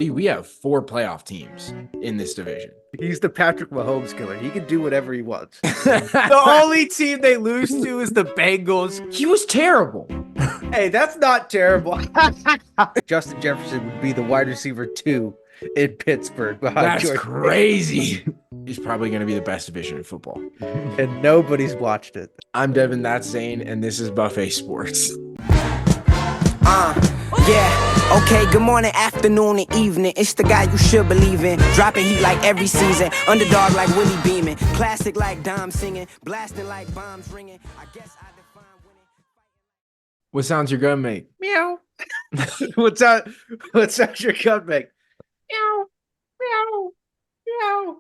We have 4 playoff teams in this division. He's the Patrick Mahomes killer. He can do whatever he wants. The only team they lose to is the Bengals. He was terrible. Hey, that's not terrible. Justin Jefferson would be the wide receiver 2 in Pittsburgh behind That's George crazy. He's probably going to be the best division in football. and nobody's watched it. I'm Devin, that's Zane, and this is Buffet Sports. Yeah, okay, good morning, afternoon, and evening. It's the guy you should believe in. Dropping heat like every season. Underdog like Willie beaming. Classic like Dom singing. Blasting like bombs ringing. I guess I define winning. What sounds your gun make? Meow. What's that your gun make? Meow. Meow. Meow.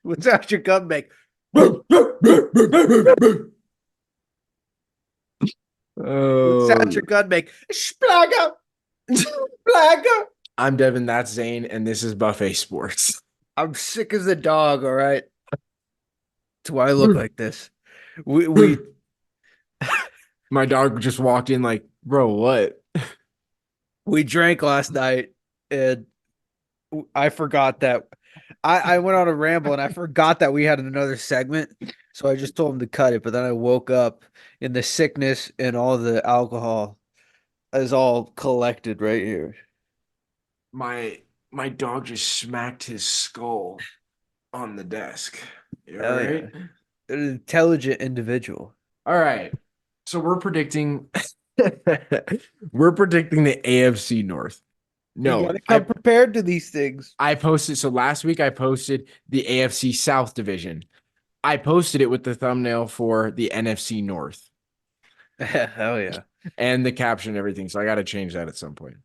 What's that your gun make? Oh. What's that your gun make? Splagger. Splagger. I'm Devin, that's Zane, and this is Buffet Sports. I'm sick as a dog, all right? That's why I look like this. We My dog just walked in like, bro, what? we drank last night, and I forgot that I went on a ramble, and I forgot that we had another segment. So I just told him to cut it, but then I woke up and the sickness and all the alcohol is all collected right here. My dog just smacked his skull on the desk. You Hell all yeah. right? An intelligent individual. All right. So we're predicting we're predicting the AFC North. You No, gotta come prepared to these things. I posted, so last week I posted the AFC South division. I posted it with the thumbnail for the NFC North Hell yeah. and the caption and everything. So I got to change that at some point.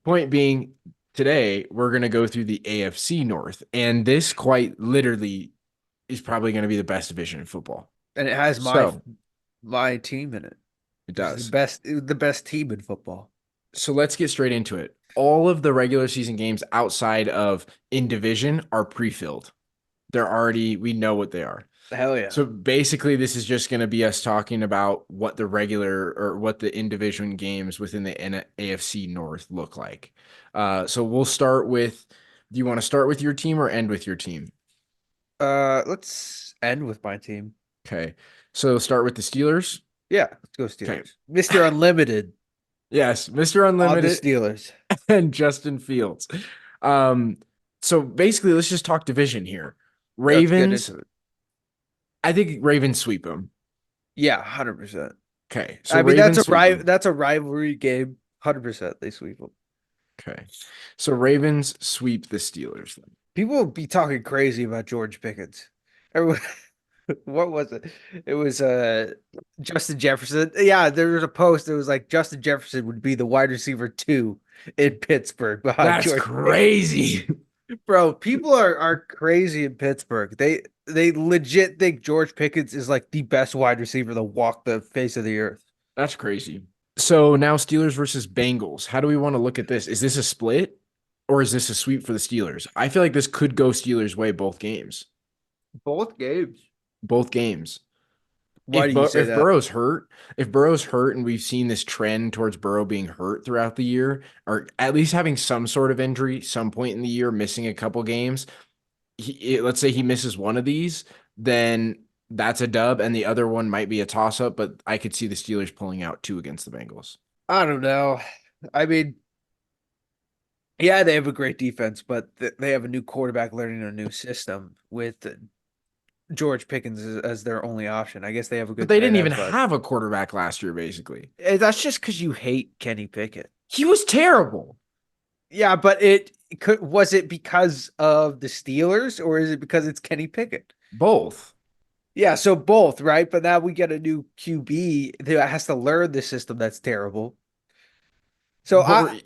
Point being, today we're going to go through the AFC North, and this quite literally is probably going to be the best division in football. And it has my team in it. It does. The best team in football. So let's get straight into it. All of the regular season games outside of in division are pre-filled. We know what they are. Hell yeah. So basically this is just going to be us talking about what the regular or what the in division games within the AFC North look like. So we'll start with, do you want to start with your team or end with your team? Let's end with my team. Okay. So start with the Steelers. Yeah, let's go Steelers. Okay. Mr. Unlimited. Yes, Mr. On the Unlimited Steelers. and Justin Fields. So basically let's just talk division here. Ravens. I think Ravens sweep them. Yeah, 100%. Okay. So I mean, Ravens that's a rivalry game. 100% they sweep them. Okay. So Ravens sweep the Steelers then. People will be talking crazy about George Pickens. Everyone, what was it? It was Justin Jefferson. Yeah, there was a post that was like Justin Jefferson would be the wide receiver 2 in Pittsburgh behind That's George crazy. Pickens. Bro, people are crazy in Pittsburgh. They legit think George Pickens is like the best wide receiver to walk the face of the earth. That's crazy. So now Steelers versus Bengals. How do we want to look at this? Is this a split or is this a sweep for the Steelers? I feel like this could go Steelers' way both games. Both games. Both games. Why do you say that? If Burrow's hurt, and we've seen this trend towards Burrow being hurt throughout the year, or at least having some sort of injury, some point in the year, missing a couple games, let's say he misses one of these, then that's a dub, and the other one might be a toss-up, but I could see the Steelers pulling out 2 against the Bengals. I don't know. I mean, yeah, they have a great defense, but they have a new quarterback learning a new system with George Pickens as their only option. I guess they have a good. But they didn't even have a quarterback last year, basically. That's just because you hate Kenny Pickett. He was terrible. Yeah, but was it because of the Steelers or is it because it's Kenny Pickett? Both. Yeah, so both, right? But now we get a new QB that has to learn the system that's terrible. So I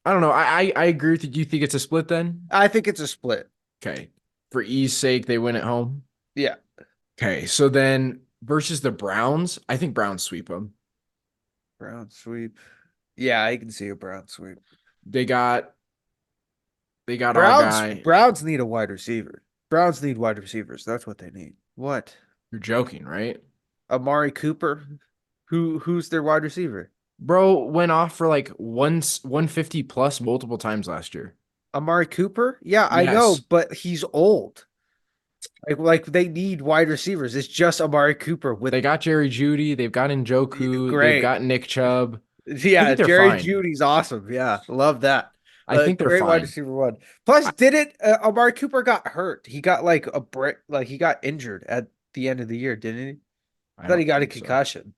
don't know. I agree with you. Do you think it's a split then? I think it's a split. Okay. For ease sake, they win at home. Yeah. Okay. So then versus the Browns, I think Browns sweep them. Brown sweep. Yeah, I can see a Brown sweep. They got our guy. Browns need a wide receiver. Browns need wide receivers. That's what they need. What? You're joking, right? Amari Cooper? Who's their wide receiver? Bro went off for like 150 plus multiple times last year. Amari Cooper? Yeah, I know, Yes. but he's old. Like they need wide receivers. It's just Amari Cooper with They got Jerry Judy. They've got Njoku. They've great. got Nick Chubb. I Yeah, think they're Jerry fine. Judy's awesome. Yeah, love that. I think they're Great wide fine. receiver one. Plus, I, did it? Amari Cooper got hurt. He got like a break. Like he got injured at the end of the year, didn't he? I Thought he don't got a think so. concussion.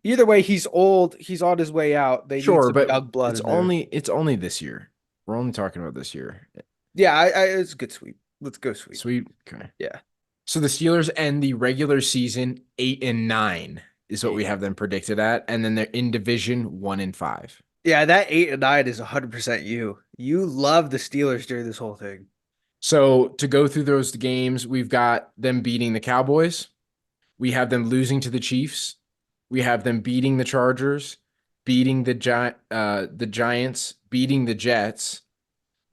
Either way, he's old. He's on his way out. They need Sure, some but young blood in there. it's only this year. We're only talking about this year. Yeah, it's a good sweep. Let's go sweep. Sweet. Okay. Yeah. So the Steelers end the regular season 8-9 is what we Eight. have them predicted at, and then they're in division 1-5. Yeah, that 8 and 9 is 100% you. You love the Steelers during this whole thing. So to go through those games, we've got them beating the Cowboys. We have them losing to the Chiefs. We have them beating the Chargers, beating the Giants, beating the Jets,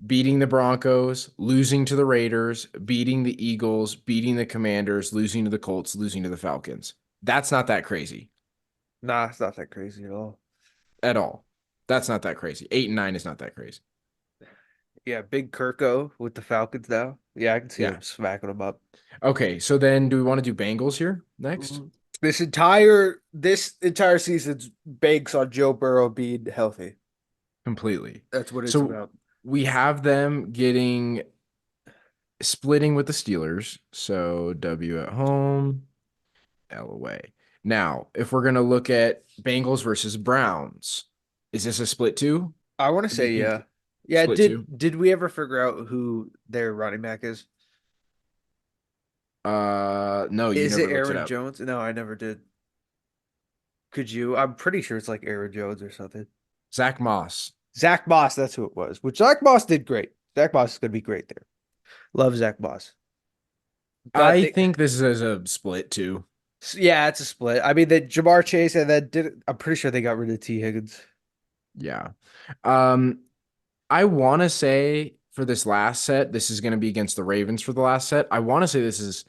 beating the Broncos, losing to the Raiders, beating the Eagles, beating the Commanders, losing to the Colts, losing to the Falcons. That's not that crazy Nah, it's not that crazy at all. at all. That's not that crazy. 8-9 is not that crazy. Yeah, Big Kirko with the Falcons now. Yeah, I can see Yeah. him smacking them up. Okay, so then do we want to do Bengals here next? This entire season's banks on Joe Burrow being healthy. Completely. That's what it's So about. we have them splitting with the Steelers. So W at home, L away. Now, if we're gonna look at Bengals versus Browns, is this a split too? I want to Do you say think yeah. Yeah, split two? did we ever figure out who their running back is? No, you Is never it looked it Aaron up. Jones? No, I never did. Could you? I'm pretty sure it's like Aaron Jones or something. Zach Moss. Zach Moss, that's who it was. Which Zach Moss did great. Zach Moss is gonna be great there. Love Zach Moss. But I think this is a split too. yeah, it's a split. I mean, the Jamar Chase and then I'm pretty sure they got rid of T. Higgins. Yeah. I want to say for this last set, this is going to be against the Ravens for the last set. I want to say this is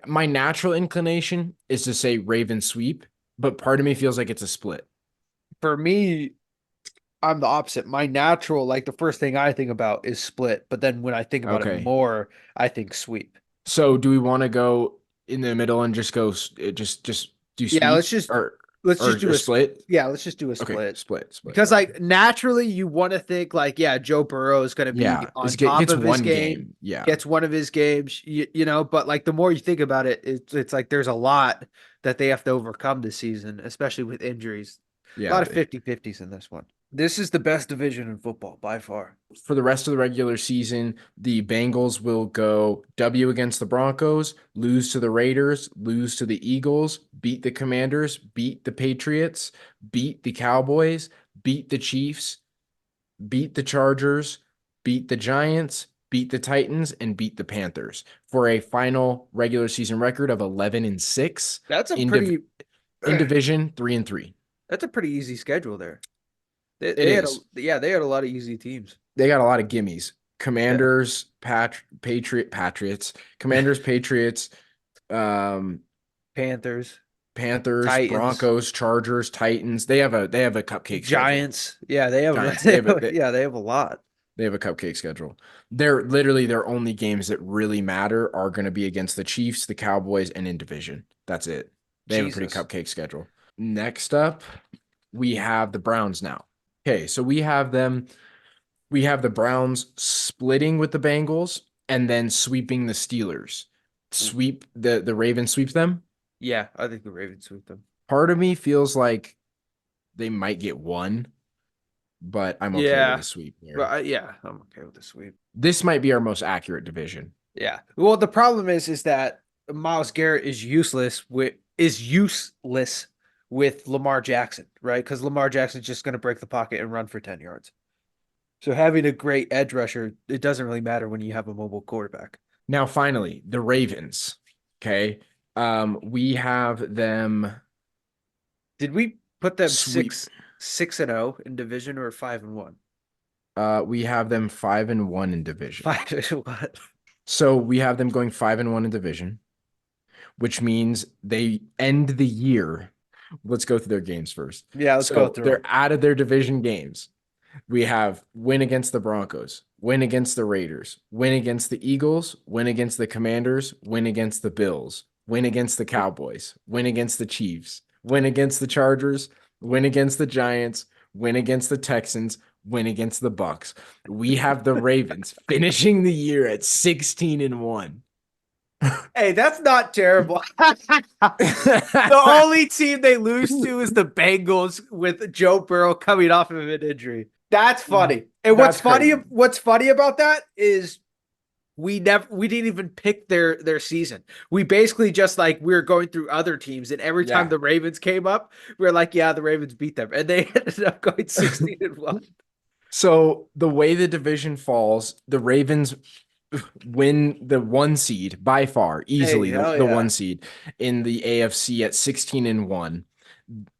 my natural inclination is to say Ravens sweep, but part of me feels like it's a split. For me, I'm the opposite. My natural, like the first thing I think about is split, but then when I think about Okay. it more, I think sweep. So do we want to go in the middle and just go just do sweep? Yeah, let's just do or a split? Yeah, let's just do a Okay, split. split. Because like naturally you want to think like, yeah, Joe Burrow is going to be Yeah, on top gets of his one game, Yeah. gets one of his games, you know, but like the more you think about it, it's like there's a lot that they have to overcome this season, especially with injuries. A Yeah. lot of 50-50s in this one. This is the best division in football by far. For the rest of the regular season, the Bengals will go W against the Broncos, lose to the Raiders, lose to the Eagles, beat the Commanders, beat the Patriots, beat the Cowboys, beat the Chiefs, beat the Chargers, beat the Giants, beat the Titans, and beat the Panthers for a final regular season record of 11-6. That's a in pretty in division 3-3. That's a pretty easy schedule there. It They had is. they had a lot of easy teams. They got a lot of gimmies. Commanders, Patriots, Commanders, Patriots, Panthers, Panthers, Titans, Broncos, Chargers, Titans. They have a cupcake Giants. Yeah, they have Giants. they have a lot. They have a cupcake schedule. They're literally their only games that really matter are going to be against the Chiefs, the Cowboys, and in division. That's it. They have a pretty cupcake schedule. Next up, we have the Browns now. Okay, so we have the Browns splitting with the Bengals and then sweeping the Steelers. Sweep the Ravens sweep them. Yeah, I think the Ravens sweep them. Part of me feels like they might get one, but I'm okay with a sweep here. But yeah, I'm okay with the sweep. This might be our most accurate division. Yeah. Well, the problem is that Myles Garrett is useless with Lamar Jackson, right? Because Lamar Jackson's just going to break the pocket and run for 10 yards. So having a great edge rusher, it doesn't really matter when you have a mobile quarterback. Now, finally, the Ravens. Okay. We have them. Did we put them Sweep. 6-0 in division or 5-1? We have them 5-1 in division. 5-1. So we have them going 5-1 in division, which means they end the year Let's go through their games first. Yeah, let's go So through they're 'em. out of their division games. We have win against the Broncos, win against the Raiders, win against the Eagles, win against the Commanders, win against the Bills, win against the Cowboys, win against the Chiefs, win against the Chargers, win against the Giants, win against the Texans, win against the Bucks. We have the Ravens finishing the year at 16-1. Hey, that's not terrible. The only team they lose to is the Bengals with Joe Burrow coming off of an injury. That's funny. And That's crazy. what's funny about that is we didn't even pick their season. We basically just like we were going through other teams, and every time Yeah. the Ravens came up, we were like, yeah, the Ravens beat them. And they ended up going 16-1. So the way the division falls, the Ravens win the 1 seed by far, easily hell the yeah. 1 seed in the AFC at 16-1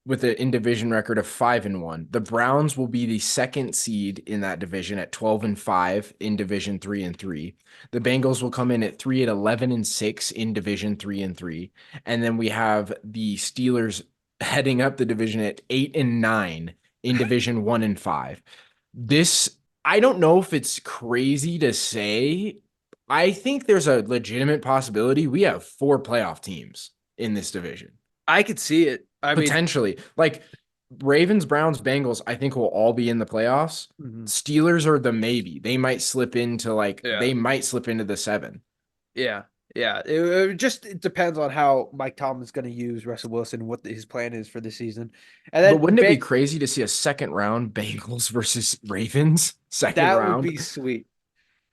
with an in division record of 5-1. The Browns will be the 2nd seed in that division at 12-5 in division 3-3. The Bengals will come in at 3-11-6 in division 3-3. And then we have the Steelers heading up the division at 8-9 in division 1-5. This, I don't know if it's crazy to say. I think there's a legitimate possibility we have 4 playoff teams in this division. I could see it. I mean, Potentially. Like Ravens, Browns, Bengals, I think will all be in the playoffs. mhm. Steelers are the maybe. They might slip into Yeah. they might slip into the 7. Yeah. It just it depends on how Mike Tomlin's going to use Russell Wilson, what his plan is for the season. And then But wouldn't it be crazy to see a second round Bengals versus Ravens? Second that round. would be sweet.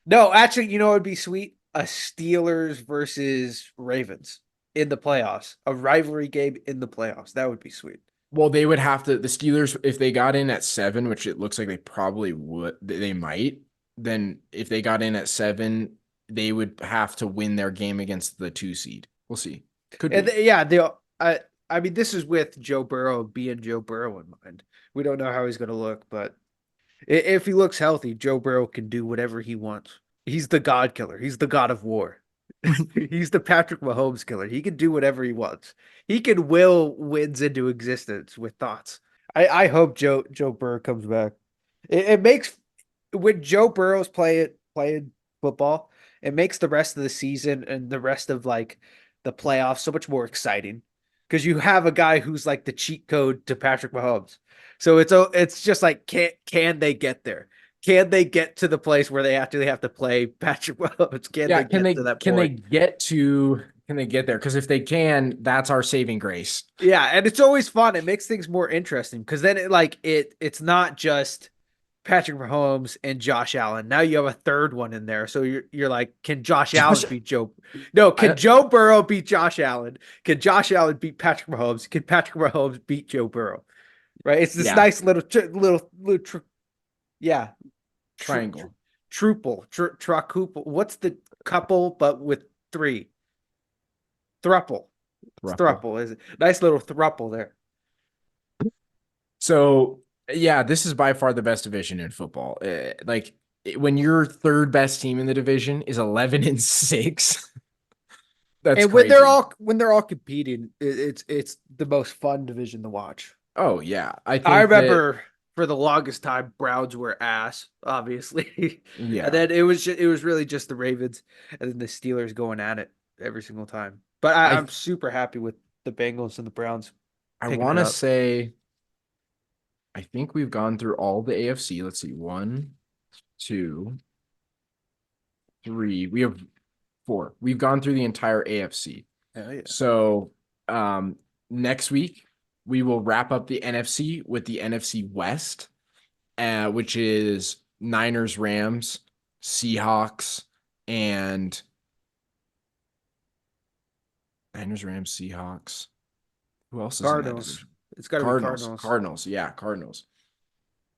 No, actually, you know what would be sweet? A Steelers versus Ravens in the playoffs. A rivalry game in the playoffs. That would be sweet. Well, they would have to, the Steelers, if they got in at 7, which it looks like they probably would, they might, then if they got in at 7, they would have to win their game against the 2 seed. We'll see. Could And be. I mean, this is with Joe Burrow being Joe Burrow in mind. We don't know how he's going to look, but if he looks healthy, Joe Burrow can do whatever he wants. He's the God killer. He's the God of war. He's the Patrick Mahomes killer. He can do whatever he wants. He can will wins into existence with thoughts. I hope Joe Burrow comes back. It makes when Joe Burrow's playing football, it makes the rest of the season and the rest of like the playoffs so much more exciting because you have a guy who's like the cheat code to Patrick Mahomes. So it's just like can they get there? Can they get to the place where they actually have to play Patrick Mahomes? Can they get to that point? Can they get there? Because if they can, that's our saving grace. Yeah, and it's always fun. It makes things more interesting because then it's not just Patrick Mahomes and Josh Allen. Now you have a third one in there. So you're like, can Josh Allen beat Joe? No, can Joe Burrow beat Josh Allen? Can Josh Allen beat Patrick Mahomes? Can Patrick Mahomes beat Joe Burrow? Right? It's this nice little yeah. Triangle. Truple. What's the couple but with 3? Thruple. Thruple is it? Nice little thruple there. So yeah, this is by far the best division in football. When your third best team in the division is 11-6, that's and crazy. when they're all competing, it's the most fun division to watch. Oh yeah, I remember for the longest time Browns were ass, obviously. Yeah, And then it was really just the Ravens and then the Steelers going at it every single time. But I'm super happy with the Bengals and the Browns. I want to say, I think we've gone through all the AFC. Let's see, 1, 2, 3. We have 4. We've gone through the entire AFC. Oh, yeah. So next week we will wrap up the NFC with the NFC West, which is Niners, Rams, Seahawks, and Niners, Rams, Seahawks. Who else is Cardinals. in that division? It's got to be Cardinals. Cardinals. Yeah, Cardinals.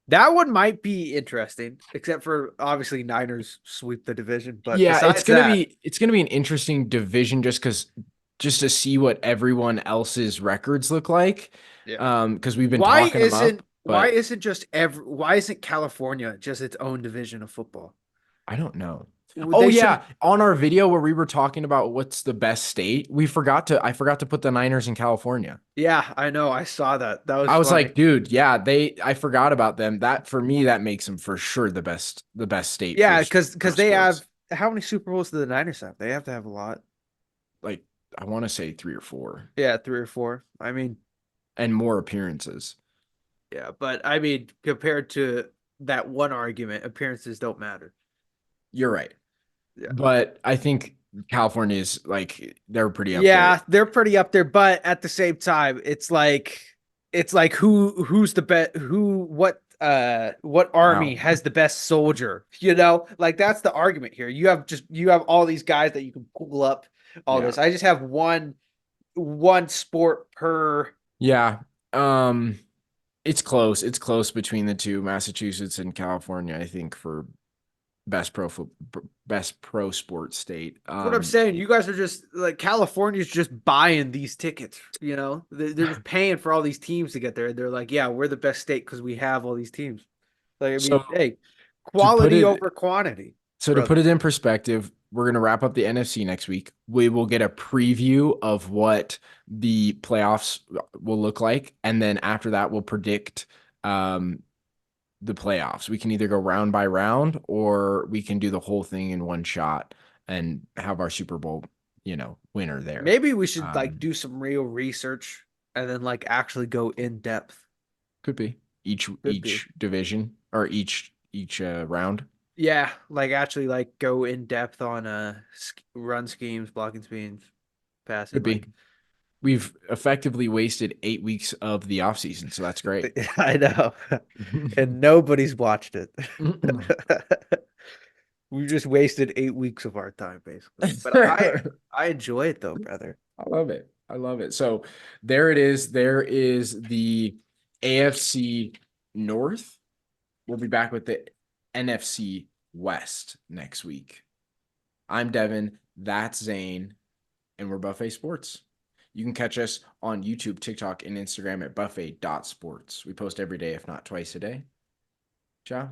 That one might be interesting, except for obviously Niners sweep the division. But yeah, it's gonna be an interesting division just to see what everyone else's records look like. Yeah. Because we've been talking about why isn't California just its own division of football? I don't know. Oh They yeah, should. on our video where we were talking about what's the best state, I forgot to put the Niners in California. Yeah, I know. I saw that. That was I was funny. like, dude, yeah, I forgot about them. That for me, that makes them for sure the best state for Yeah, because pro they sports. have how many Super Bowls do the Niners have? They have to have a lot. Like I want to say 3 or 4 Yeah, 3 or 4. I mean, and more appearances. yeah, but I mean, compared to that one argument, appearances don't matter. You're right. Yeah. But I think California is like they're pretty up there. Yeah, they're pretty up there, but at the same time, it's like who's the best what army Wow. has the best soldier, you know? Like that's the argument here. You have all these guys that you can pull up all Yeah. this. I just have one sport per. Yeah. Um it's close. It's close between the two, Massachusetts and California, I think, for best pro sports state. That's what I'm saying. You guys are just like California's just buying these tickets, you know? They're just paying for all these teams to get there. They're like, yeah, we're the best state because we have all these teams. Like, I So mean, hey, to put quality it over quantity, to put brother. it in perspective, we're gonna wrap up the NFC next week. We will get a preview of what the playoffs will look like, and then after that, we'll predict the playoffs. We can either go round by round or we can do the whole thing in one shot and have our Super Bowl, winner there. Maybe we should like Um, do some real research and then like actually go in depth. could be each Could be. each division or each round. Yeah, like actually like go in depth on run schemes, blocking schemes, passing. Could be. Like We've effectively wasted 8 weeks of the offseason, so that's great. I know. And nobody's watched it. We just wasted 8 weeks of our time, basically. But I enjoy it though, brother. I love it. I love it. So there it is. There is the AFC North. We'll be back with the NFC West next week. I'm Devin. That's Zane. And we're Buffet Sports. You can catch us on YouTube, TikTok, and Instagram at buffet.sports. We post every day, if not twice a day. Ciao.